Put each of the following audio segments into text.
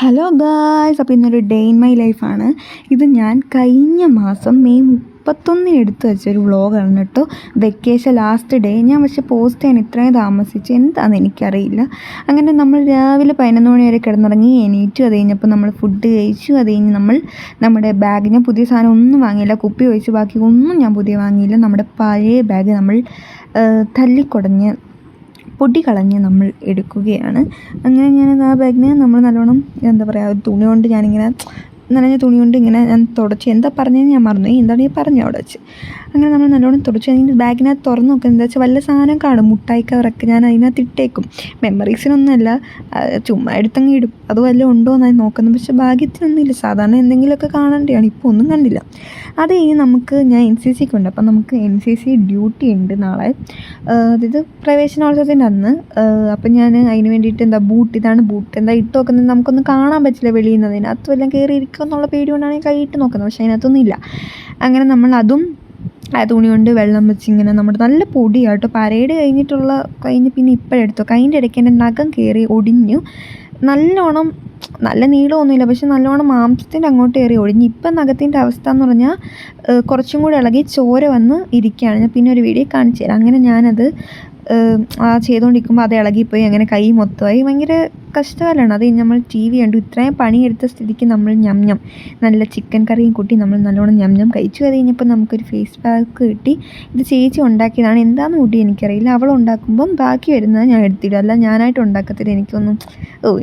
Hello guys, അപ്പോൾ ഇന്നൊരു day in my ലൈഫാണ്. ഇത് ഞാൻ കഴിഞ്ഞ മാസം മെയ് 31 എടുത്ത് വെച്ചൊരു വ്ളോഗാണ് കേട്ടോ. Vacation last day. ഞാൻ പക്ഷേ പോസ്റ്റ് ചെയ്യാൻ ഇത്രയും താമസിച്ച് എന്താണെന്ന് എനിക്കറിയില്ല. അങ്ങനെ നമ്മൾ രാവിലെ 11 മണി വരെ കിടന്നുറങ്ങി, എണീറ്റു. അത് കഴിഞ്ഞപ്പോൾ നമ്മൾ ഫുഡ് കഴിച്ചു. അത് കഴിഞ്ഞ് നമ്മൾ നമ്മുടെ ബാഗ്, ഞാൻ പുതിയ സാധനം ഒന്നും വാങ്ങിയില്ല, കുപ്പി ഒഴിച്ച് ബാക്കി ഒന്നും ഞാൻ പുതിയ വാങ്ങിയില്ല. നമ്മുടെ പഴയ ബാഗ് നമ്മൾ തല്ലിക്കുടഞ്ഞ് പൊടി കളഞ്ഞ് നമ്മൾ എടുക്കുകയാണ്. അങ്ങനെ ഞാനത് ആ ബാഗിനെ നമ്മൾ നല്ലോണം എന്താ പറയുക, ഒരു തുണി കൊണ്ട് ഞാനിങ്ങനെ നനഞ്ഞ തുണി കൊണ്ട് ഇങ്ങനെ ഞാൻ തുടച്ച്, എന്താ പറഞ്ഞതെന്ന് ഞാൻ മറന്നു, എന്താണ് ഈ പറഞ്ഞു അവിടെ വെച്ച്. അങ്ങനെ നമ്മൾ നല്ലോണം തുടച്ച് അതിൻ്റെ ബാഗിനകത്ത് തുറന്ന് നോക്കുക, എന്താ വെച്ചാൽ വല്ല സാധനം കാണും, മുട്ടായി കവറൊക്കെ ഞാൻ അതിനകത്ത് ഇട്ടേക്കും. മെമ്മറീസിനൊന്നുമല്ല, ചുമ്മാ എടുത്തങ്ങ് ഇടും. അത് വല്ലതും ഉണ്ടോ എന്നായി നോക്കുന്നത്. പക്ഷേ ഭാഗ്യത്തിനൊന്നുമില്ല. സാധാരണ എന്തെങ്കിലുമൊക്കെ കാണേണ്ടതാണ്, ഇപ്പോൾ ഒന്നും കണ്ടില്ല. അത് കഴിഞ്ഞ് ഞാൻ NCCക്ക് ഉണ്ട്. അപ്പം നമുക്ക് NCC ഡ്യൂട്ടി ഉണ്ട് നാളെ, അതായത് പ്രവേശനോത്സവത്തിൻ്റെ അന്ന്. അപ്പം ഞാൻ അതിന് വേണ്ടിയിട്ട് ഇതാണ് ബൂട്ട് എന്താ ഇട്ട് നോക്കുന്നത്, നമുക്കൊന്നും കാണാൻ പറ്റില്ല വെളിയിൽ നിന്ന്. അതിനകത്ത് വല്ലതും കയറി ഇരിക്കുക എന്നുള്ള പേടി കൊണ്ടാണ് കൈ ഇട്ട് നോക്കുന്നത്. പക്ഷേ അതിനകത്തൊന്നും ഇല്ല. അങ്ങനെ നമ്മൾ അതും ആ തുണി കൊണ്ട് വെള്ളം വെച്ച് ഇങ്ങനെ നമ്മുടെ നല്ല പൊടിയാട്ടോ. പരേഡ് കഴിഞ്ഞ് പിന്നെ ഇപ്പോഴെടുത്തു. അതിൻ്റെ ഇടയ്ക്ക് എൻ്റെ നഖം കയറി ഒടിഞ്ഞു. നല്ലോണം, നല്ല നീളമൊന്നുമില്ല, പക്ഷെ നല്ലോണം മാംസത്തിൻ്റെ അങ്ങോട്ട് കയറി ഒടിഞ്ഞു. ഇപ്പം നഖത്തിൻ്റെ അവസ്ഥ എന്ന് പറഞ്ഞാൽ കുറച്ചും കൂടി ഇളകി ചോര വന്ന് ഇരിക്കുകയാണ്. ഞാൻ പിന്നെ ഒരു വീഡിയോ കാണിച്ചു തരാം. അങ്ങനെ ഞാനത് ചെയ്തുകൊണ്ടിരിക്കുമ്പോൾ അത് ഇളകിപ്പോയി. അങ്ങനെ കൈ മൊത്തമായി ഭയങ്കര കഷ്ടകാലമാണ്. അത് നമ്മൾ TV കണ്ടു. ഇത്രയും പണിയെടുത്ത സ്ഥിതിക്ക് നമ്മൾ ഞം നല്ല ചിക്കൻ കറിയും കൂട്ടി നമ്മൾ നല്ലോണം ഞം കഴിച്ചു. അത് കഴിഞ്ഞപ്പോൾ നമുക്കൊരു ഫേസ് പാക്ക് കിട്ടി. ഇത് ചേച്ചി ഉണ്ടാക്കിയതാണ്. എന്താണെന്ന് കൂട്ടി എനിക്കറിയില്ല. അവൾ ഉണ്ടാക്കുമ്പം ബാക്കി വരുന്നത് ഞാൻ എടുത്തിടും, അല്ല ഞാനായിട്ട് ഉണ്ടാക്കത്തില്ല. എനിക്കൊന്നും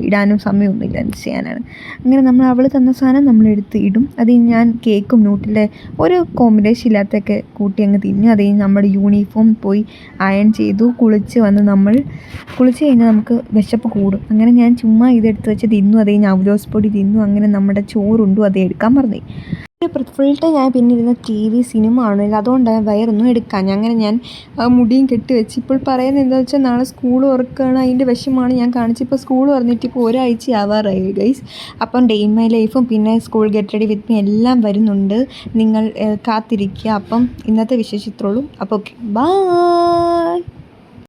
ഇടാനും സമയമൊന്നുമില്ല, എന്ത് ചെയ്യാനാണ്. അങ്ങനെ അവൾ തന്ന സാധനം നമ്മൾ എടുത്ത് ഇടും. അത് ഞാൻ കേക്കും ന്യൂട്ടിലെ ഒരു കോമ്പിനേഷൻ ഇല്ലാത്തൊക്കെ കൂട്ടി അങ്ങ് തിന്നു. അത് കഴിഞ്ഞ് നമ്മുടെ യൂണിഫോം പോയി അയൺ ചെയ്തു. കുളിച്ച് കഴിഞ്ഞാൽ നമുക്ക് വിശപ്പ് കൂടും. അങ്ങനെ ഞാൻ ചുമ്മാ ഇതെടുത്ത് വെച്ച് തിന്നു. അത് കഴിഞ്ഞ് അവലോസ് പൊടി തിന്നു. അങ്ങനെ നമ്മുടെ ചോറുണ്ടു. അത് എടുക്കാൻ പറഞ്ഞു. ഫുൾ ടൈം ഞാൻ പിന്നെ ഇരുന്ന TV സിനിമ ആണല്ലോ, അതുകൊണ്ടാണ് വയറൊന്നും എടുക്കാൻ. അങ്ങനെ ഞാൻ മുടിയും കെട്ടിവെച്ച്. ഇപ്പോൾ പറയുന്നത് എന്താണെന്ന് വെച്ചാൽ നാളെ സ്കൂൾ തുറക്കുകയാണ്, അതിൻ്റെ വിഷമമാണ് ഞാൻ കാണിച്ചത്. ഇപ്പോൾ സ്കൂൾ തുറന്നിട്ട് ഇപ്പോൾ ഒരാഴ്ച ആവാറായി ഗൈസ്. അപ്പം ഡേ ഇൻ മൈ ലൈഫും പിന്നെ school get ready with me എല്ലാം വരുന്നുണ്ട്. നിങ്ങൾ കാത്തിരിക്കുക. അപ്പം ഇന്നത്തെ വിശേഷം ഇത്രയുള്ളൂ. അപ്പോൾ ഓക്കെ, ബൈ.